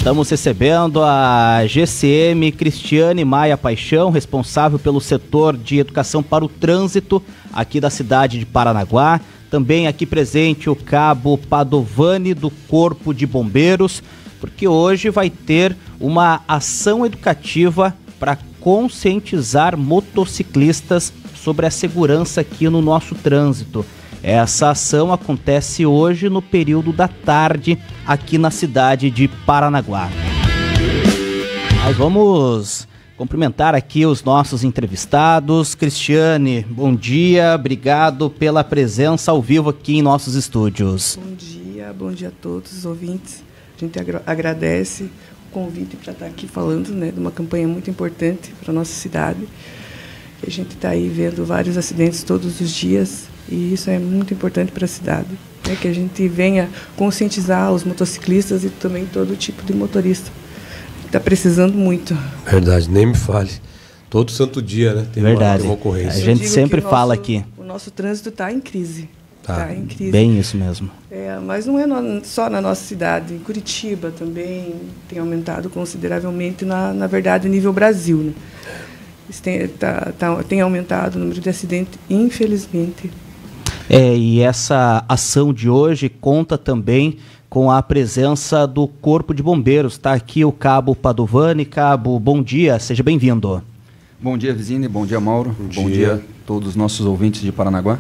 Estamos recebendo a GCM Cristiane Maia Paixão, responsável pelo setor de educação para o trânsito aqui da cidade de Paranaguá. Também aqui presente o cabo Padovani do Corpo de Bombeiros, porque hoje vai ter uma ação educativa para conscientizar motociclistas sobre a segurança aqui no nosso trânsito. Essa ação acontece hoje no período da tarde aqui na cidade de Paranaguá. Nós vamos cumprimentar aqui os nossos entrevistados. Cristiane, bom dia, obrigado pela presença ao vivo aqui em nossos estúdios. Bom dia a todos os ouvintes. A gente agradece o convite para estar aqui falando, né, de uma campanha muito importante para a nossa cidade. A gente está aí vendo vários acidentes todos os dias e isso é muito importante para a cidade, né, que a gente venha conscientizar os motociclistas e também todo tipo de motorista. Está precisando muito. Verdade, nem me fale. Todo santo dia, né? Tem Verdade. Uma ocorrência. A gente sempre fala aqui. O nosso trânsito está em crise. Tá em crise. Bem isso mesmo. Mas não é só na nossa cidade. Em Curitiba também tem aumentado consideravelmente, na verdade, a nível Brasil, né? Tem aumentado o número de acidentes, infelizmente. E essa ação de hoje conta também com a presença do Corpo de Bombeiros. Está aqui o cabo Padovani. Cabo, bom dia, seja bem-vindo. Bom dia, Vizine, bom dia, Mauro. Bom dia a todos os nossos ouvintes de Paranaguá.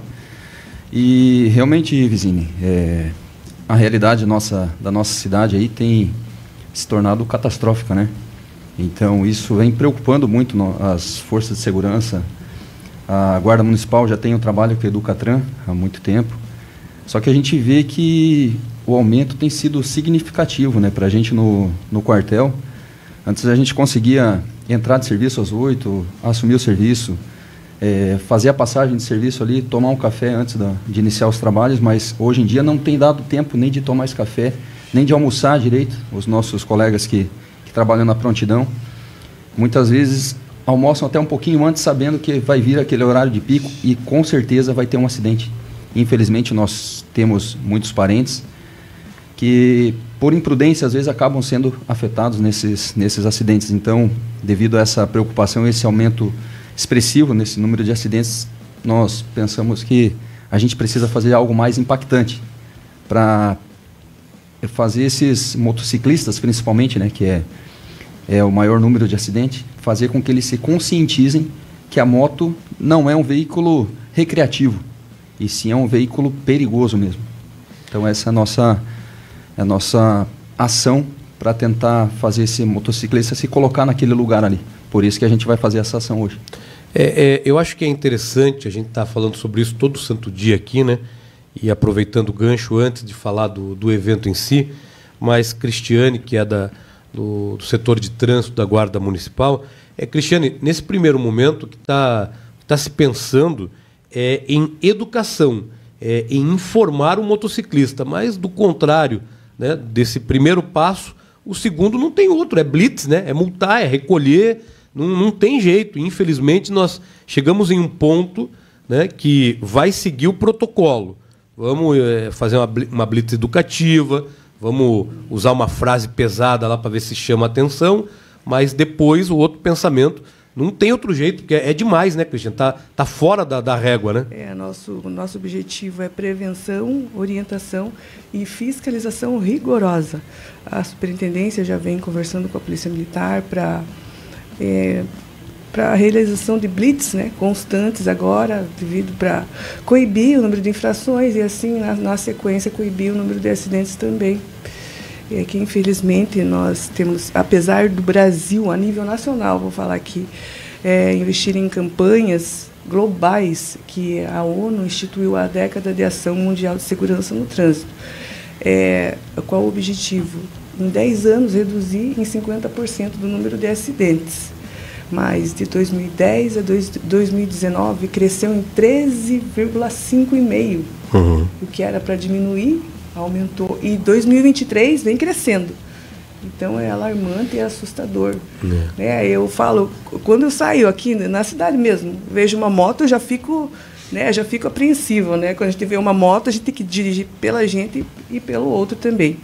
E realmente, Vizine, a realidade da nossa cidade aí tem se tornado catastrófica, né? Então isso vem preocupando muito as forças de segurança. A Guarda Municipal já tem um trabalho com a Educatran há muito tempo. Só que a gente vê que o aumento tem sido significativo, né, para a gente no quartel. Antes a gente conseguia entrar de serviço às 8, assumir o serviço, fazer a passagem de serviço ali, tomar um café antes de iniciar os trabalhos, mas hoje em dia não tem dado tempo nem de tomar esse café, nem de almoçar direito. Os nossos colegas que trabalham na prontidão, muitas vezes almoçam até um pouquinho antes, sabendo que vai vir aquele horário de pico e com certeza vai ter um acidente. Infelizmente nós temos muitos parentes que, por imprudência, às vezes acabam sendo afetados nesses acidentes. Então, devido a essa preocupação, esse aumento expressivo nesse número de acidentes, nós pensamos que a gente precisa fazer algo mais impactante para fazer esses motociclistas, principalmente, né, que é o maior número de acidentes, fazer com que eles se conscientizem que a moto não é um veículo recreativo, e sim é um veículo perigoso mesmo. Então, essa é a nossa ação para tentar fazer esse motociclista se colocar naquele lugar ali. Por isso que a gente vai fazer essa ação hoje. Eu acho que é interessante, a gente está falando sobre isso todo santo dia aqui, né? E aproveitando o gancho antes de falar do evento em si, mas Cristiane, que é do setor de trânsito da Guarda Municipal, Cristiane, nesse primeiro momento que está se pensando em educação, em informar o motociclista, mas do contrário, né, desse primeiro passo, o segundo não tem outro, é blitz, né, é multar, é recolher, não tem jeito. Infelizmente nós chegamos em um ponto, né, que vai seguir o protocolo. Vamos fazer uma blitz educativa, vamos usar uma frase pesada lá para ver se chama atenção, mas depois o outro pensamento não tem outro jeito, porque é demais, né, Cristiano? Tá fora da régua, né? O nosso objetivo é prevenção, orientação e fiscalização rigorosa. A superintendência já vem conversando com a Polícia Militar para a realização de blitz, né, constantes agora, devido para coibir o número de infrações e assim, na sequência, coibir o número de acidentes também. Que infelizmente nós temos, apesar do Brasil, a nível nacional, vou falar aqui, investir em campanhas globais que a ONU instituiu a década de ação mundial de segurança no trânsito. Qual o objetivo? Em 10 anos, reduzir em 50% do número de acidentes. Mas de 2010 a 2019 cresceu em 13,5,5%. O que era para diminuir, aumentou. E 2023 vem crescendo. Então é alarmante e é assustador. Eu falo, quando eu saio aqui na cidade mesmo, vejo uma moto, eu já fico apreensivo, né? Quando a gente vê uma moto, a gente tem que dirigir pela gente e pelo outro também.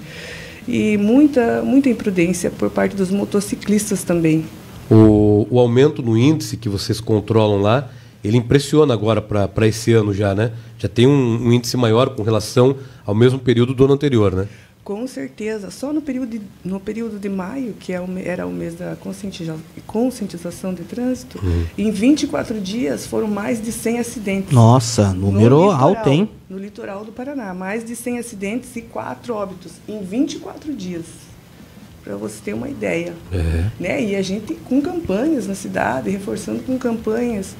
e muita imprudência por parte dos motociclistas também. O aumento no índice que vocês controlam lá, ele impressiona agora para esse ano já, né? Já tem um índice maior com relação ao mesmo período do ano anterior, né? Com certeza. Só no período de maio, que era o mês da conscientização de trânsito, em 24 dias foram mais de 100 acidentes. Nossa, número alto, hein? No litoral do Paraná. Mais de 100 acidentes e 4 óbitos em 24 dias. Para você ter uma ideia. Né? E a gente com campanhas na cidade, reforçando com campanhas.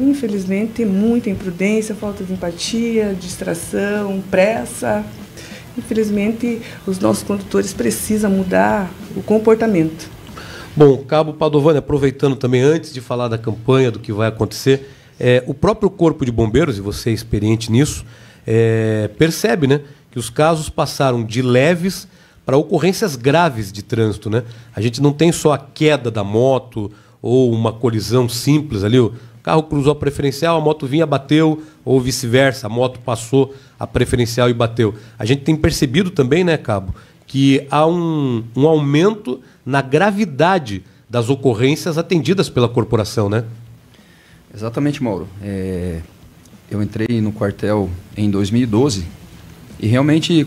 Infelizmente, muita imprudência, falta de empatia, distração, pressa. Infelizmente, os nossos condutores precisam mudar o comportamento. Bom, Cabo Padovani, aproveitando também, antes de falar da campanha, do que vai acontecer, o próprio Corpo de Bombeiros, e você é experiente nisso, percebe, né, que os casos passaram de leves para ocorrências graves de trânsito, né? A gente não tem só a queda da moto ou uma colisão simples ali, o carro cruzou a preferencial, a moto vinha, bateu, ou vice-versa, a moto passou a preferencial e bateu. A gente tem percebido também, né, Cabo, que há um aumento na gravidade das ocorrências atendidas pela corporação, né? Exatamente, Mauro. Eu entrei no quartel em 2012 e realmente,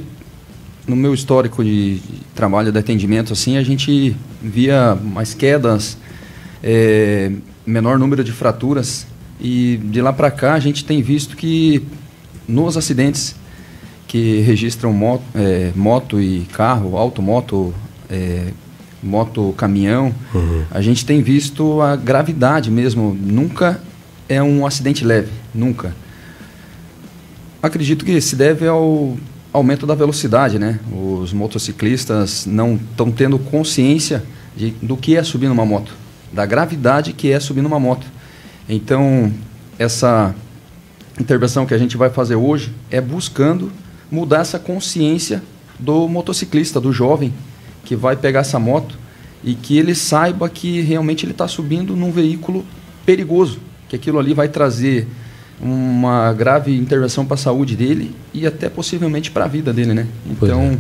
no meu histórico de trabalho de atendimento, assim, a gente via mais quedas, menor número de fraturas, e de lá para cá a gente tem visto que nos acidentes que registram moto e carro, automoto, moto, caminhão, a gente tem visto a gravidade mesmo. Nunca é um acidente leve, nunca. Acredito que se deve ao aumento da velocidade, né? Os motociclistas não estão tendo consciência do que é subir numa moto, da gravidade que é subir numa moto. Então, essa intervenção que a gente vai fazer hoje é buscando mudar essa consciência do motociclista, do jovem que vai pegar essa moto, e que ele saiba que realmente ele está subindo num veículo perigoso, que aquilo ali vai trazer uma grave intervenção para a saúde dele e até possivelmente para a vida dele, né? Então,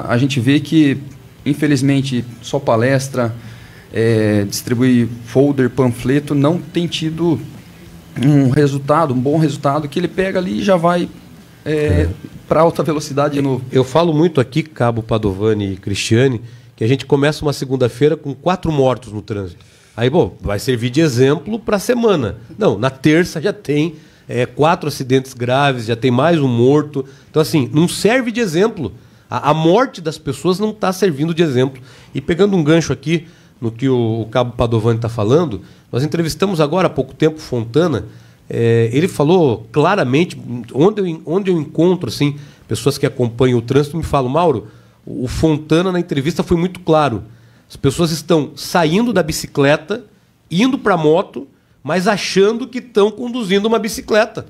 a gente vê que, infelizmente, só palestra, distribuir folder, panfleto, não tem tido um bom resultado, que ele pega ali e já vai para alta velocidade de novo. Eu falo muito aqui, Cabo Padovani e Cristiane, que a gente começa uma segunda-feira com 4 mortos no trânsito. Aí, vai servir de exemplo para a semana. Não, na terça já tem 4 acidentes graves, já tem mais um morto. Então, assim, não serve de exemplo. A morte das pessoas não está servindo de exemplo. E pegando um gancho aqui no que o Cabo Padovani está falando, nós entrevistamos agora há pouco tempo Fontana. Ele falou claramente, onde eu encontro assim, pessoas que acompanham o trânsito, me falam: Mauro, o Fontana na entrevista foi muito claro. As pessoas estão saindo da bicicleta, indo para a moto, mas achando que estão conduzindo uma bicicleta.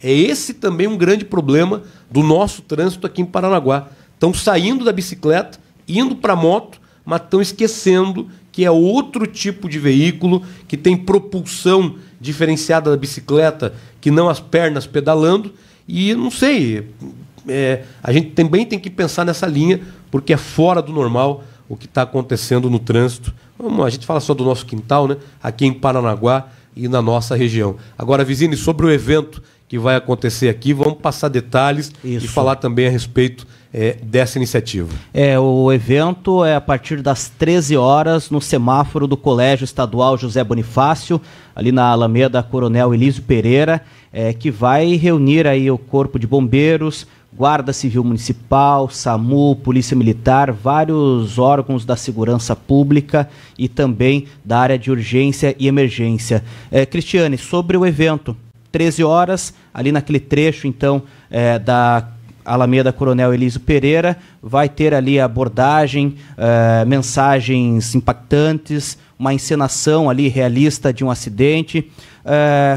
É esse também um grande problema do nosso trânsito aqui em Paranaguá. Estão saindo da bicicleta, indo para a moto, mas estão esquecendo que é outro tipo de veículo, que tem propulsão diferenciada da bicicleta, que não as pernas pedalando. E não sei, a gente também tem que pensar nessa linha, porque é fora do normal o que está acontecendo no trânsito. A gente fala só do nosso quintal, né? Aqui em Paranaguá e na nossa região. Agora, Vizini, sobre o evento que vai acontecer aqui, vamos passar detalhes e falar também a respeito dessa iniciativa. O evento é a partir das 13 horas no semáforo do Colégio Estadual José Bonifácio, ali na Alameda Coronel Elísio Pereira, que vai reunir aí o Corpo de Bombeiros, Guarda Civil Municipal, SAMU, Polícia Militar, vários órgãos da segurança pública e também da área de urgência e emergência. Cristiane, sobre o evento, 13 horas, ali naquele trecho, então, da Alameda Coronel Elísio Pereira, vai ter ali abordagem, mensagens impactantes, uma encenação ali realista de um acidente,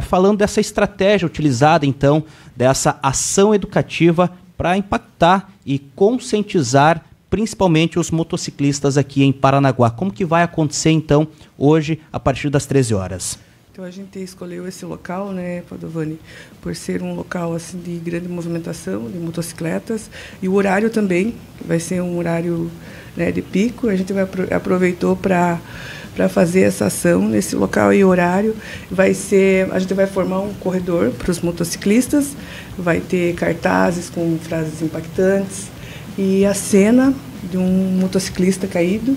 falando dessa estratégia utilizada, então, dessa ação educativa para impactar e conscientizar principalmente os motociclistas aqui em Paranaguá. Como que vai acontecer, então, hoje, a partir das 13 horas? Então a gente escolheu esse local, né, Padovani, por ser um local assim de grande movimentação de motocicletas, e o horário também vai ser um horário, né, de pico. A gente aproveitou para fazer essa ação nesse local e horário. A gente vai formar um corredor para os motociclistas, vai ter cartazes com frases impactantes e a cena de um motociclista caído.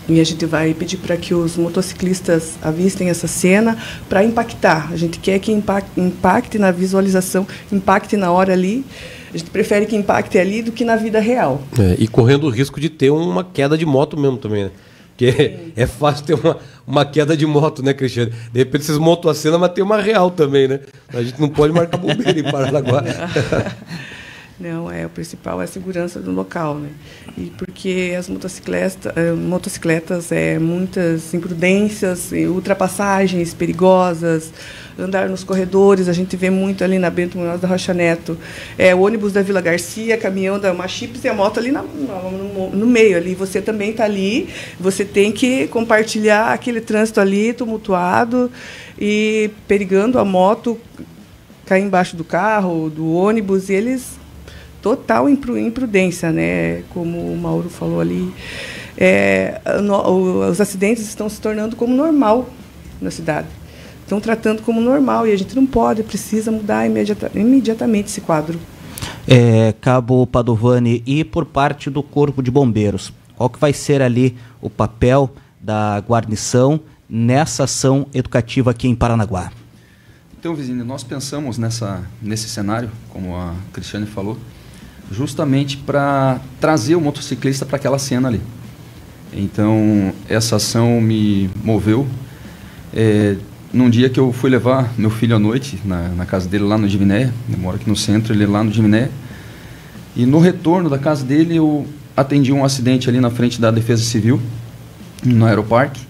E a gente vai pedir para que os motociclistas avistem essa cena para impactar. A gente quer que impacte na visualização, impacte na hora ali. A gente prefere que impacte ali do que na vida real. E correndo o risco de ter uma queda de moto mesmo também, né? Porque é fácil ter uma queda de moto, né, Cristiane? De repente vocês montam a cena, mas tem uma real também, né? A gente não pode marcar bobeira em Paranaguá. Não, o principal é a segurança do local, né? E porque as motocicletas muitas imprudências, ultrapassagens perigosas, andar nos corredores, a gente vê muito ali na Bento Munhoz da Rocha Neto, o ônibus da Vila Garcia, caminhão da Machips e a moto ali no meio ali. Você também está ali, você tem que compartilhar aquele trânsito ali tumultuado e perigando a moto cair embaixo do carro, do ônibus, e eles total imprudência, né? Como o Mauro falou ali, os acidentes estão se tornando como normal na cidade. Estão tratando como normal e a gente não pode, precisa mudar imediatamente esse quadro. Cabo Padovani, e por parte do Corpo de Bombeiros, qual que vai ser ali o papel da guarnição nessa ação educativa aqui em Paranaguá? Então, Vizinho, nós pensamos nesse cenário, como a Cristiane falou, justamente para trazer o motociclista para aquela cena ali. Então, essa ação me moveu. Num dia que eu fui levar meu filho à noite, na casa dele lá no Diviné, eu moro aqui no centro, ele lá no Diviné, e no retorno da casa dele eu atendi um acidente ali na frente da Defesa Civil, no Aeroparque.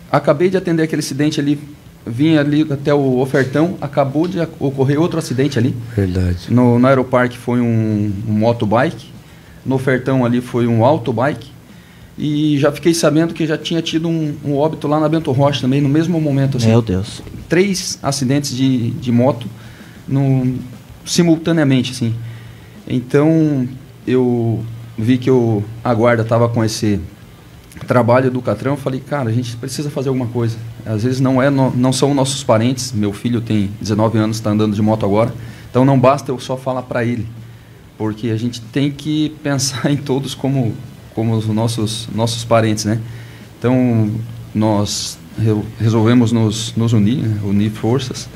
Acabei de atender aquele acidente ali, vim ali até o Ofertão, acabou de ocorrer outro acidente ali. Verdade. No Aeroparque foi um motobike, no Ofertão ali foi um autobike, e já fiquei sabendo que já tinha tido um óbito lá na Bento Rocha também, no mesmo momento. Assim, Meu Deus. 3 acidentes de moto simultaneamente, assim. Então, eu vi que a guarda estava com esse trabalho do Catrão, falei, cara, a gente precisa fazer alguma coisa. Às vezes não são nossos parentes, meu filho tem 19 anos, está andando de moto agora, então não basta eu só falar para ele, porque a gente tem que pensar em todos como os nossos parentes, né? Então, nós resolvemos nos unir, né? Unir forças,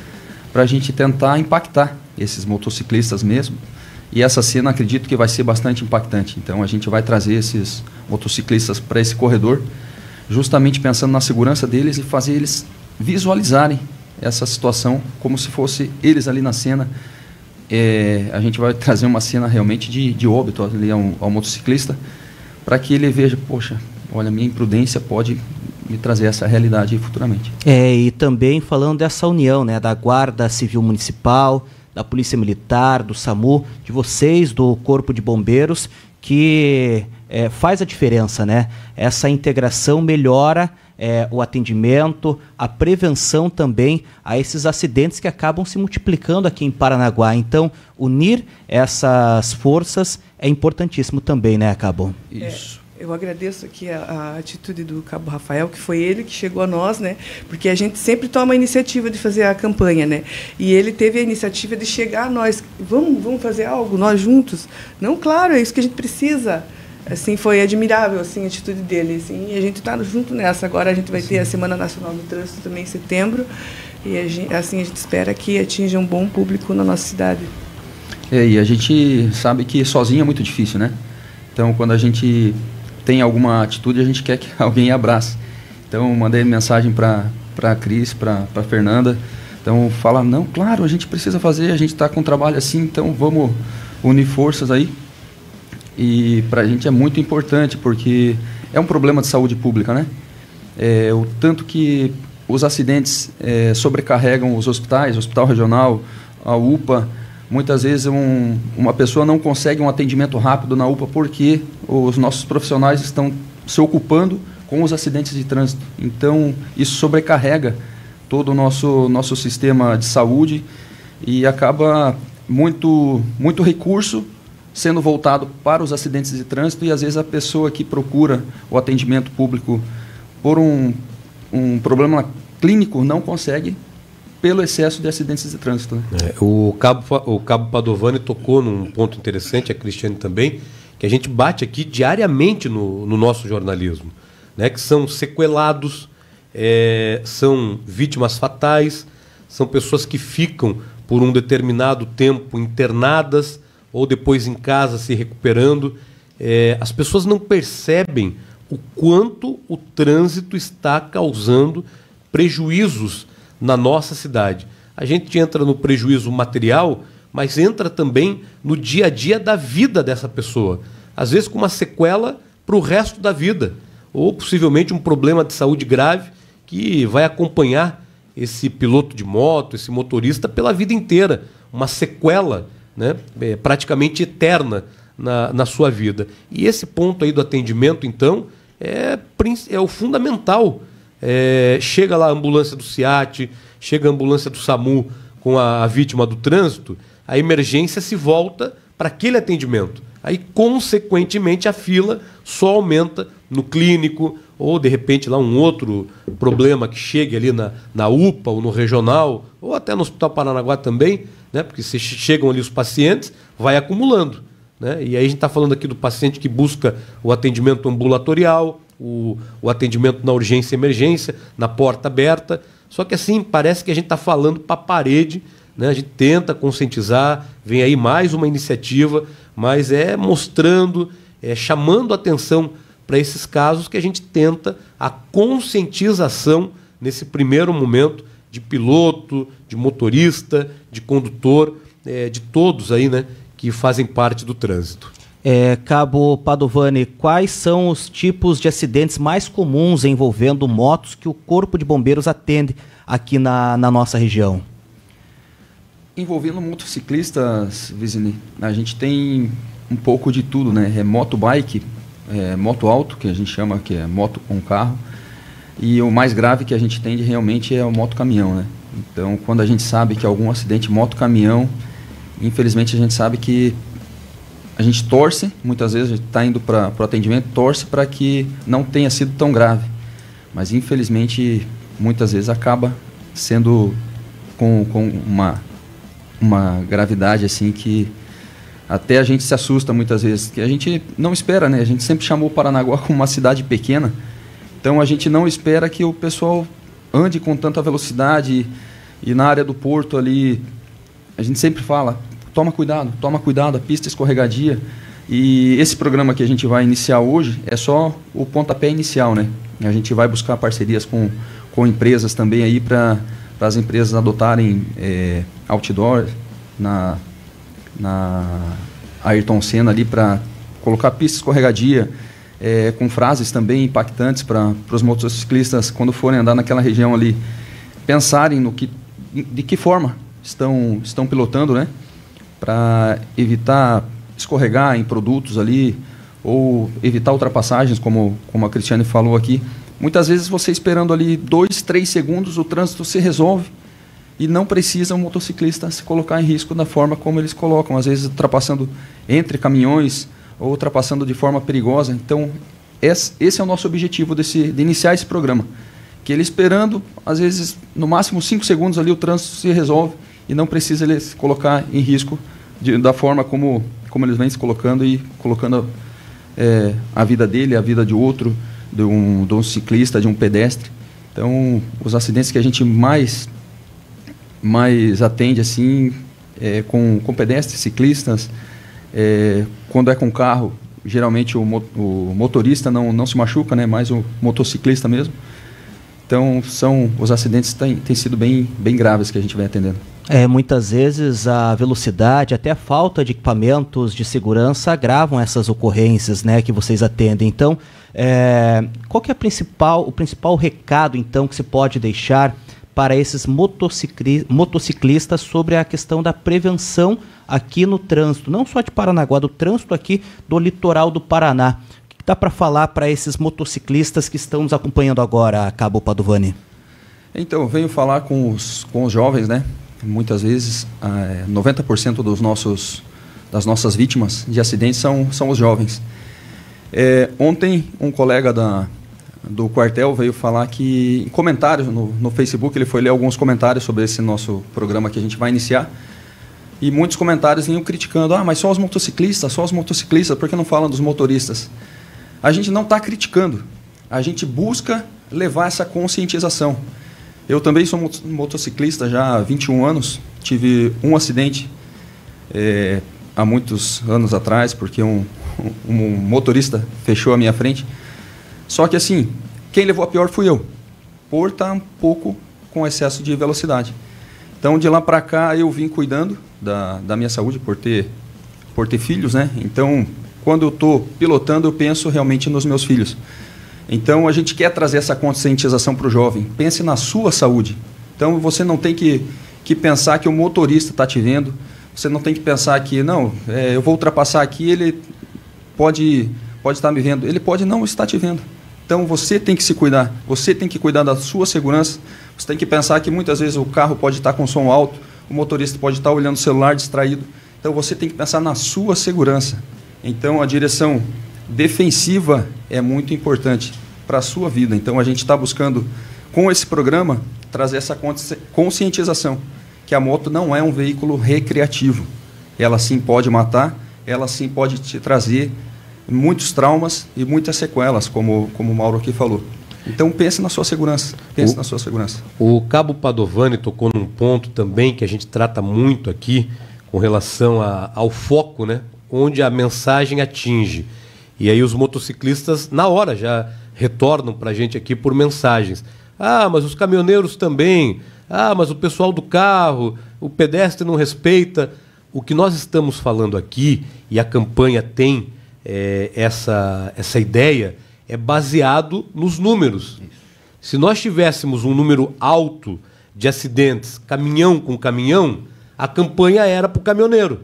para a gente tentar impactar esses motociclistas mesmo. E essa cena, acredito que vai ser bastante impactante. Então, a gente vai trazer esses motociclistas para esse corredor, justamente pensando na segurança deles e fazer eles visualizarem essa situação como se fosse eles ali na cena. A gente vai trazer uma cena realmente de óbito ali ao motociclista, para que ele veja, poxa, olha, minha imprudência pode me trazer essa realidade aí futuramente. E também falando dessa união, né, da Guarda Civil Municipal, da Polícia Militar, do SAMU, de vocês, do Corpo de Bombeiros, que faz a diferença, né? Essa integração melhora o atendimento, a prevenção também a esses acidentes que acabam se multiplicando aqui em Paranaguá. Então, unir essas forças é importantíssimo também, né, Cabo? Isso. Eu agradeço aqui a atitude do Cabo Rafael, que foi ele que chegou a nós, né? Porque a gente sempre toma a iniciativa de fazer a campanha, né? E ele teve a iniciativa de chegar a nós. Vamos fazer algo, nós juntos? Não, claro, é isso que a gente precisa. Assim, foi admirável assim, a atitude dele. Assim, e a gente está junto nessa. Agora a gente vai ter a Semana Nacional do Trânsito também em setembro. E a gente espera que atinja um bom público na nossa cidade. E a gente sabe que sozinho é muito difícil, né? Então, quando a gente tem alguma atitude, a gente quer que alguém abrace. Então, mandei mensagem para a Cris, para a Fernanda. Então, fala, não, claro, a gente precisa fazer, a gente está com um trabalho assim, então vamos unir forças aí. E para a gente é muito importante, porque é um problema de saúde pública, né? O tanto que os acidentes sobrecarregam os hospitais, o Hospital Regional, a UPA. Muitas vezes uma pessoa não consegue um atendimento rápido na UPA porque os nossos profissionais estão se ocupando com os acidentes de trânsito. Então, isso sobrecarrega todo o nosso sistema de saúde e acaba muito recurso sendo voltado para os acidentes de trânsito, e às vezes a pessoa que procura o atendimento público por um problema clínico não consegue pelo excesso de acidentes de trânsito. Né? O Cabo Padovani tocou num ponto interessante, a Cristiane também, que a gente bate aqui diariamente no nosso jornalismo, né? Que são sequelados, são vítimas fatais, são pessoas que ficam por um determinado tempo internadas ou depois em casa se recuperando. As pessoas não percebem o quanto o trânsito está causando prejuízos na nossa cidade. A gente entra no prejuízo material, mas entra também no dia a dia da vida dessa pessoa. Às vezes com uma sequela para o resto da vida, ou possivelmente um problema de saúde grave que vai acompanhar esse piloto de moto, esse motorista pela vida inteira. Uma sequela, né, praticamente eterna na sua vida. E esse ponto aí do atendimento, então, é o fundamental. Chega lá a ambulância do SEAT, chega a ambulância do SAMU com a vítima do trânsito, a emergência se volta para aquele atendimento. Aí, consequentemente, a fila só aumenta no clínico, ou, de repente, lá um outro problema que chegue ali na UPA ou no regional, ou até no Hospital Paranaguá também, né? Porque se chegam ali os pacientes, vai acumulando. Né? E aí a gente está falando aqui do paciente que busca o atendimento ambulatorial, o atendimento na urgência e emergência, na porta aberta. Só que assim, parece que a gente está falando para a parede, né? A gente tenta conscientizar, vem aí mais uma iniciativa, mas mostrando, chamando atenção para esses casos que a gente tenta a conscientização nesse primeiro momento de piloto, de motorista, de condutor, de todos aí, né, que fazem parte do trânsito. Cabo Padovani, quais são os tipos de acidentes mais comuns envolvendo motos que o Corpo de Bombeiros atende aqui na nossa região? Envolvendo motociclistas, Vizini, a gente tem um pouco de tudo, né? Motobike, moto alto, que a gente chama, que é moto com carro, e o mais grave que a gente tem realmente é o moto-caminhão, né? Então, quando a gente sabe que algum acidente moto-caminhão, infelizmente a gente sabe que a gente torce, muitas vezes a gente está indo para o atendimento, torce para que não tenha sido tão grave, mas infelizmente muitas vezes acaba sendo com uma gravidade assim que até a gente se assusta muitas vezes, que a gente não espera, né? A gente sempre chamou Paranaguá como uma cidade pequena, então a gente não espera que o pessoal ande com tanta velocidade, e na área do porto ali, a gente sempre fala, toma cuidado, a pista escorregadia, e esse programa que a gente vai iniciar hoje é só o pontapé inicial, né? A gente vai buscar parcerias com empresas também aí para as empresas adotarem outdoor na Ayrton Senna ali para colocar pista escorregadia, com frases também impactantes para os motociclistas quando forem andar naquela região ali, pensarem de que forma estão pilotando, né? Para evitar escorregar em produtos ali ou evitar ultrapassagens, como a Cristiane falou aqui. Muitas vezes você esperando ali 2, 3 segundos, o trânsito se resolve e não precisa o motociclista se colocar em risco da forma como eles colocam, às vezes ultrapassando entre caminhões ou ultrapassando de forma perigosa. Então, esse é o nosso objetivo de iniciar esse programa, que ele esperando, às vezes, no máximo 5 segundos ali o trânsito se resolve e não precisa ele se colocar em risco da forma como eles vêm se colocando e colocando a vida dele, a vida de outro, de um ciclista, de um pedestre. Então, os acidentes que a gente mais atende assim, com pedestres, ciclistas, quando é com carro, geralmente o motorista não se machuca, né, mais o motociclista mesmo. Então, os acidentes têm sido bem graves que a gente vem atendendo. Muitas vezes a velocidade, até a falta de equipamentos de segurança agravam essas ocorrências, né, que vocês atendem. Então, qual que é o principal recado, então, que se pode deixar para esses motociclistas sobre a questão da prevenção aqui no trânsito, não só de Paranaguá, do trânsito aqui do litoral do Paraná? dá para falar para esses motociclistas que estão nos acompanhando agora, Cabo Padovani? Então, eu venho falar com os jovens, né? Muitas vezes, 90% das nossas vítimas de acidentes são os jovens. Ontem, um colega do quartel veio falar que, em comentários no Facebook, ele foi ler alguns comentários sobre esse nosso programa que a gente vai iniciar, e muitos comentários vinham criticando, mas só os motociclistas, por que não falam dos motoristas? A gente não está criticando, a gente busca levar essa conscientização. Eu também sou motociclista já há 21 anos, tive um acidente há muitos anos atrás, porque um motorista fechou a minha frente. Só que assim, quem levou a pior fui eu, por estar um pouco com excesso de velocidade. Então, de lá para cá, eu vim cuidando da minha saúde, por ter filhos, né? Então, quando eu estou pilotando, eu penso realmente nos meus filhos. Então, a gente quer trazer essa conscientização para o jovem. Pense na sua saúde. Então, você não tem que pensar que o motorista está te vendo. Você não tem que pensar que, não, eu vou ultrapassar aqui, ele pode estar me vendo. Ele pode não estar te vendo. Então, você tem que se cuidar. Você tem que cuidar da sua segurança. Você tem que pensar que, muitas vezes, o carro pode estar com som alto, o motorista pode estar olhando o celular distraído. Então, você tem que pensar na sua segurança. Então, a direção defensiva é muito importante para a sua vida. Então, a gente está buscando, com esse programa, trazer essa conscientização, que a moto não é um veículo recreativo. Ela sim pode matar, ela sim pode te trazer muitos traumas e muitas sequelas, como o Mauro aqui falou. Então, pense na sua segurança. Pense na sua segurança. O Cabo Padovani tocou num ponto também que a gente trata muito aqui, com relação ao foco, né? Onde a mensagem atinge. E aí os motociclistas, na hora, já retornam para a gente aqui por mensagens. Mas os caminhoneiros também. Mas o pessoal do carro, o pedestre não respeita. O que nós estamos falando aqui, e a campanha tem essa ideia, é baseado nos números. Se nós tivéssemos um número alto de acidentes, caminhão com caminhão, a campanha era para o caminhoneiro.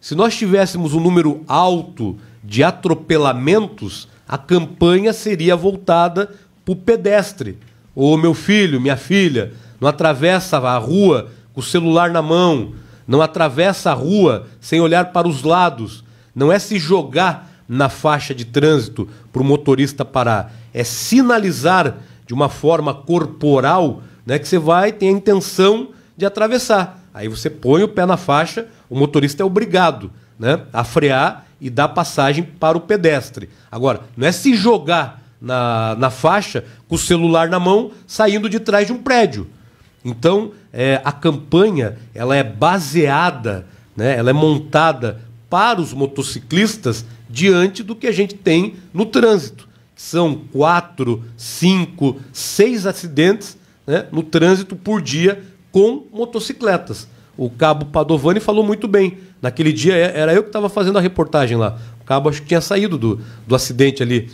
Se nós tivéssemos um número alto de atropelamentos, a campanha seria voltada para o pedestre. Ô, meu filho, minha filha, não atravessa a rua com o celular na mão, não atravessa a rua sem olhar para os lados. Não é se jogar na faixa de trânsito para o motorista parar, é sinalizar de uma forma corporal, né, que você tem a intenção de atravessar. Aí você põe o pé na faixa, o motorista é obrigado, né, a frear e dar passagem para o pedestre. Agora, não é se jogar na faixa com o celular na mão, saindo de trás de um prédio. Então, a campanha ela é baseada, né, ela é montada para os motociclistas diante do que a gente tem no trânsito. São 4, 5, 6 acidentes, né, no trânsito por dia com motocicletas. O Cabo Padovani falou muito bem. Naquele dia era eu que estava fazendo a reportagem lá. O Cabo acho que tinha saído do acidente ali.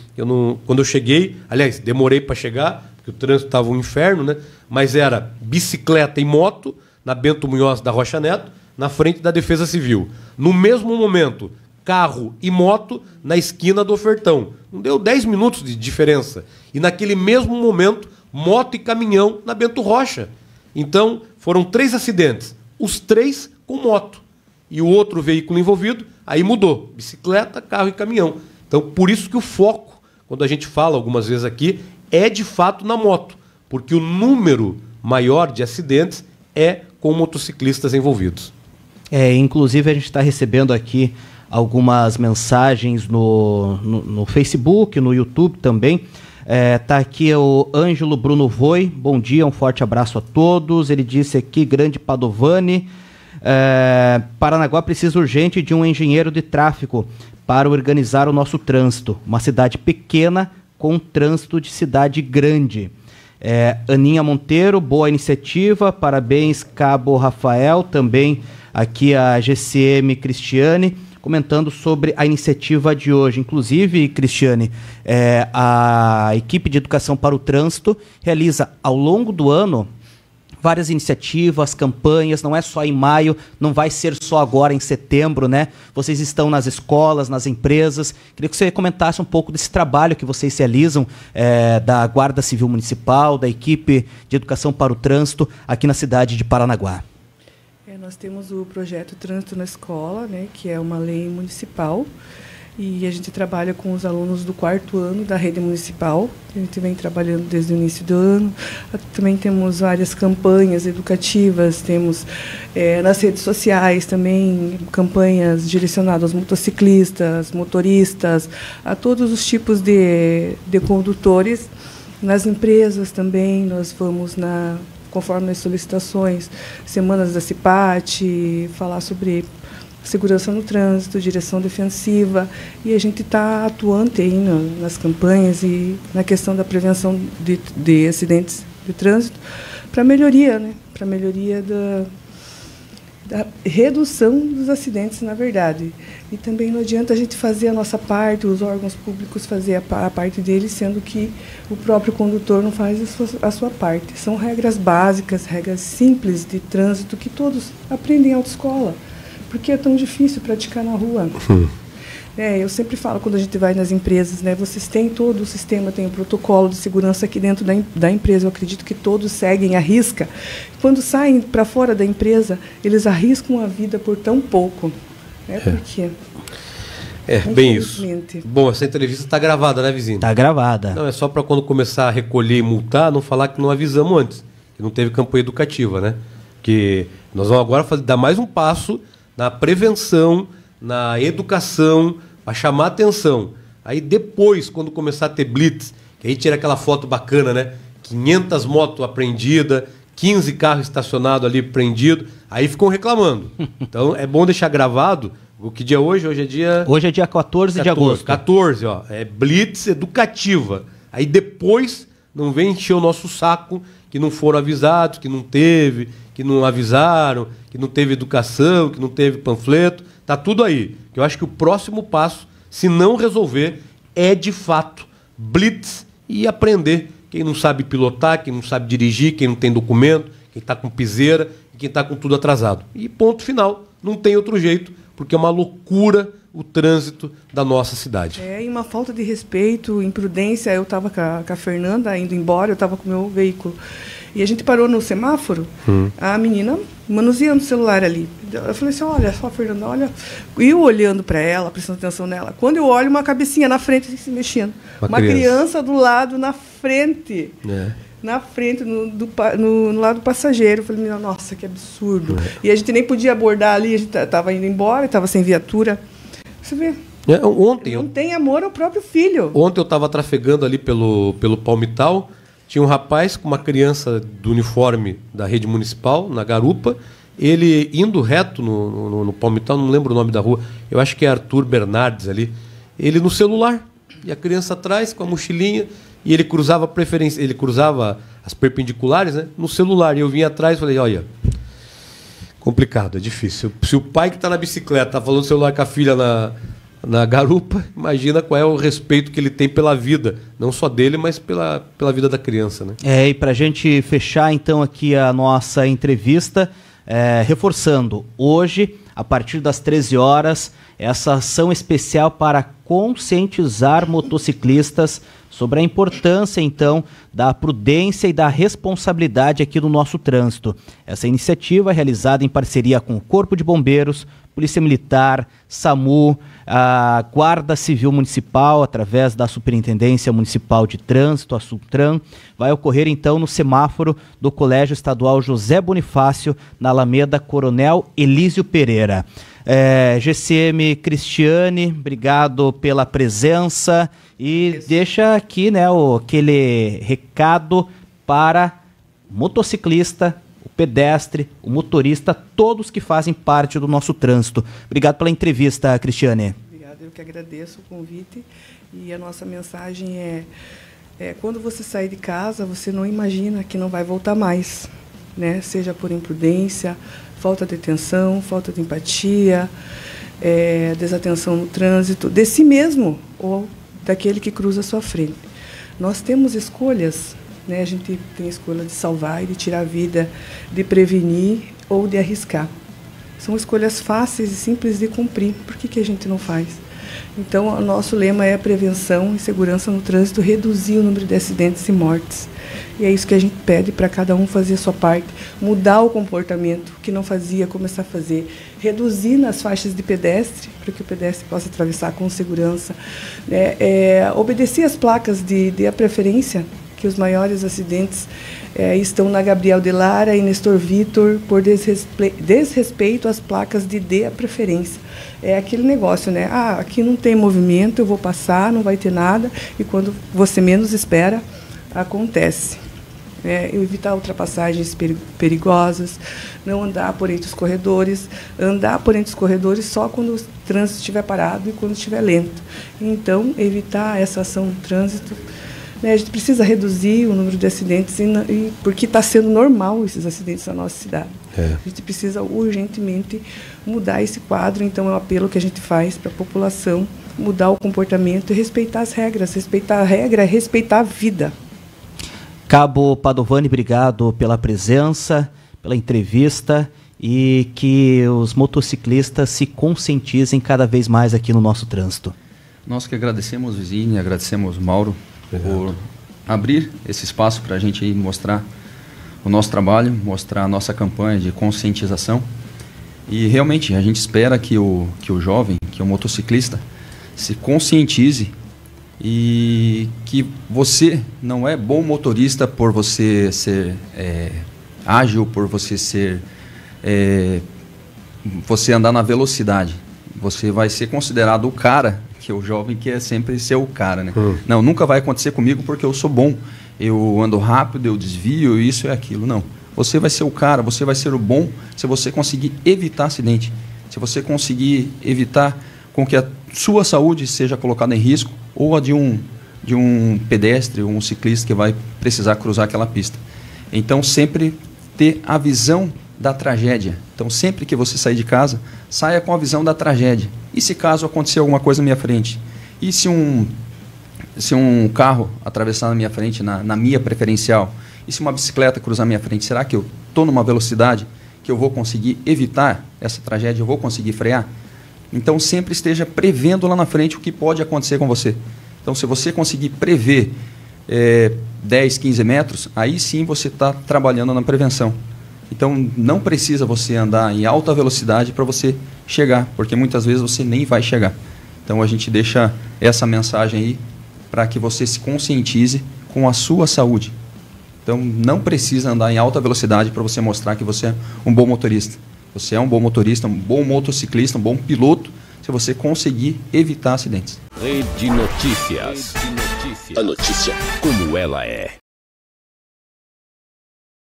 Quando eu cheguei, aliás, demorei para chegar, porque o trânsito estava um inferno, né? Mas era bicicleta e moto na Bento Munhoz da Rocha Neto, na frente da Defesa Civil. No mesmo momento, carro e moto na esquina do Ofertão. Não deu 10 minutos de diferença. E naquele mesmo momento, moto e caminhão na Bento Rocha. Então, foram 3 acidentes. Os 3 com moto. E o outro veículo envolvido, aí mudou. Bicicleta, carro e caminhão. Então, por isso que o foco, quando a gente fala algumas vezes aqui, é de fato na moto. Porque o número maior de acidentes é com motociclistas envolvidos. Inclusive a gente está recebendo aqui algumas mensagens no Facebook, no YouTube também. Tá aqui o Ângelo Bruno Voi. Bom dia, um forte abraço a todos. Ele disse aqui, grande Padovani, Paranaguá precisa urgente de um engenheiro de tráfego para organizar o nosso trânsito. Uma cidade pequena com trânsito de cidade grande. Aninha Monteiro, boa iniciativa, parabéns Cabo Rafael, também aqui a GCM Cristiane, comentando sobre a iniciativa de hoje. Inclusive, Cristiane, a equipe de educação para o trânsito realiza ao longo do ano várias iniciativas, campanhas, não é só em maio, não vai ser só agora em setembro, né? Vocês estão nas escolas, nas empresas. Queria que você comentasse um pouco desse trabalho que vocês realizam da Guarda Civil Municipal, da equipe de educação para o trânsito aqui na cidade de Paranaguá. Nós temos o projeto Trânsito na Escola, né, que é uma lei municipal, e a gente trabalha com os alunos do 4º ano da rede municipal. A gente vem trabalhando desde o início do ano. Também temos várias campanhas educativas, temos nas redes sociais também campanhas direcionadas aos motociclistas, motoristas, a todos os tipos de condutores. Nas empresas também, nós vamos conforme as solicitações, semanas da CIPAT, falar sobre segurança no trânsito, direção defensiva, e a gente está atuante aí nas campanhas e na questão da prevenção de acidentes de trânsito para melhoria, né? Para melhoria da redução dos acidentes, na verdade. E também não adianta a gente fazer a nossa parte, os órgãos públicos fazer a parte deles, sendo que o próprio condutor não faz a sua parte. São regras básicas, regras simples de trânsito que todos aprendem em autoescola. Porque é tão difícil praticar na rua. Eu sempre falo, quando a gente vai nas empresas, né, vocês têm todo o sistema, tem o protocolo de segurança aqui dentro da empresa. Eu acredito que todos seguem à risca. Quando saem para fora da empresa, eles arriscam a vida por tão pouco. Por quê? Bem isso. Bom, essa entrevista está gravada, né, vizinho? Está gravada. Não, é só para quando começar a recolher e multar, não falar que não avisamos antes, que não teve campanha educativa, né? Que nós vamos agora dar mais um passo na prevenção, na educação, para chamar atenção. Aí depois, quando começar a ter blitz, que aí tira aquela foto bacana, né? 500 motos apreendidas, 15 carros estacionados ali prendidos, aí ficam reclamando. Então é bom deixar gravado. O que dia é hoje? Hoje é dia... Hoje é dia 14 de agosto. 14, ó. É blitz educativa. Aí depois não vem encher o nosso saco que não foram avisados, que não teve, que não avisaram, que não teve educação, que não teve panfleto. Tá tudo aí. Eu acho que o próximo passo, se não resolver, é de fato blitz e aprender. Quem não sabe pilotar, quem não sabe dirigir, quem não tem documento, quem está com piseira e quem está com tudo atrasado. E ponto final. Não tem outro jeito, porque é uma loucura o trânsito da nossa cidade. E uma falta de respeito, imprudência. Eu estava com a Fernanda indo embora, eu estava com o meu veículo. E a gente parou no semáforo, a menina manuseando o celular ali. Eu falei assim, olha só, Fernanda, olha. E eu olhando para ela, prestando atenção nela. Quando eu olho, uma cabecinha na frente, assim, se mexendo. Uma criança do lado, na frente. Na frente, no lado do passageiro. Eu falei, nossa, que absurdo. E a gente nem podia abordar ali, a gente estava indo embora, estava sem viatura. Você vê? Ontem, não tem amor ao próprio filho. Ontem eu estava trafegando ali pelo Palmital. Tinha um rapaz com uma criança do uniforme da rede municipal, na garupa, ele indo reto no Palmital, não lembro o nome da rua, eu acho que é Arthur Bernardes ali, ele no celular, e a criança atrás com a mochilinha, e ele cruzava as perpendiculares, né, no celular, e eu vim atrás e falei, olha, complicado, é difícil. Se o pai que está na bicicleta está falando celular com a filha na garupa, imagina qual é o respeito que ele tem pela vida, não só dele, mas pela vida da criança, né? E para a gente fechar então aqui a nossa entrevista, reforçando, hoje, a partir das 13 horas, essa ação especial para conscientizar motociclistas sobre a importância, então, da prudência e da responsabilidade aqui no nosso trânsito. Essa iniciativa é realizada em parceria com o Corpo de Bombeiros, Polícia Militar, SAMU, a Guarda Civil Municipal, através da Superintendência Municipal de Trânsito, a SUTRAN. Vai ocorrer, então, no semáforo do Colégio Estadual José Bonifácio, na Alameda Coronel Elísio Pereira. GCM Cristiane, obrigado pela presença e deixa aqui, né, aquele recado para motociclista, o pedestre, o motorista, todos que fazem parte do nosso trânsito. Obrigado pela entrevista, Cristiane. Obrigada, eu que agradeço o convite e a nossa mensagem é quando você sair de casa, você não imagina que não vai voltar mais, né? Seja por imprudência, falta de atenção, falta de empatia, desatenção no trânsito, de si mesmo ou daquele que cruza a sua frente. Nós temos escolhas né, a gente tem a escolha de salvar e de tirar a vida, de prevenir ou de arriscar. São escolhas fáceis e simples de cumprir. Por que a gente não faz? Então, o nosso lema é a prevenção e segurança no trânsito, reduzir o número de acidentes e mortes. E é isso que a gente pede para cada um fazer a sua parte, mudar o comportamento que não fazia, começar a fazer, reduzir nas faixas de pedestre, para que o pedestre possa atravessar com segurança, obedecer as placas de a preferência, que os maiores acidentes estão na Gabriel de Lara e Nestor Vitor por desrespeito às placas de dê a preferência. É aquele negócio, né? Aqui não tem movimento, eu vou passar, não vai ter nada, e quando você menos espera, acontece. Evitar ultrapassagens perigosas, não andar por entre os corredores, andar por entre os corredores só quando o trânsito estiver parado e quando estiver lento. Então, evitar essa ação no trânsito. A gente precisa reduzir o número de acidentes, porque está sendo normal esses acidentes na nossa cidade. A gente precisa urgentemente mudar esse quadro, então é um apelo que a gente faz para a população, mudar o comportamento e respeitar as regras. Respeitar a regra é respeitar a vida. Cabo Padovani, obrigado pela presença, pela entrevista, e que os motociclistas se conscientizem cada vez mais aqui no nosso trânsito. Nós que agradecemos, Vizini, agradecemos, Mauro, por abrir esse espaço para a gente aí mostrar o nosso trabalho, mostrar a nossa campanha de conscientização. E realmente a gente espera que o jovem, que o motociclista, se conscientize e que você não é bom motorista por você ser ágil, por você ser você andar na velocidade. Você vai ser considerado o cara, que é o jovem que é sempre ser o cara, né? Não, nunca vai acontecer comigo porque eu sou bom, eu ando rápido, eu desvio, isso e aquilo. Não, você vai ser o cara, você vai ser o bom se você conseguir evitar acidente, se você conseguir evitar com que a sua saúde seja colocada em risco ou a de um pedestre ou um ciclista que vai precisar cruzar aquela pista. Então, sempre ter a visão da tragédia. Então, sempre que você sair de casa, saia com a visão da tragédia. E se caso acontecer alguma coisa na minha frente? E se um carro atravessar na minha frente, na minha preferencial? E se uma bicicleta cruzar na minha frente? Será que eu estou numa velocidade que eu vou conseguir evitar essa tragédia? Eu vou conseguir frear? Então, sempre esteja prevendo lá na frente o que pode acontecer com você. Então, se você conseguir prever 10, 15 metros, aí sim você está trabalhando na prevenção. Então, não precisa você andar em alta velocidade para você chegar, porque muitas vezes você nem vai chegar. Então, a gente deixa essa mensagem aí para que você se conscientize com a sua saúde. Então, não precisa andar em alta velocidade para você mostrar que você é um bom motorista. Você é um bom motorista, um bom motociclista, um bom piloto, se você conseguir evitar acidentes. Rede Notícias. A notícia como ela é.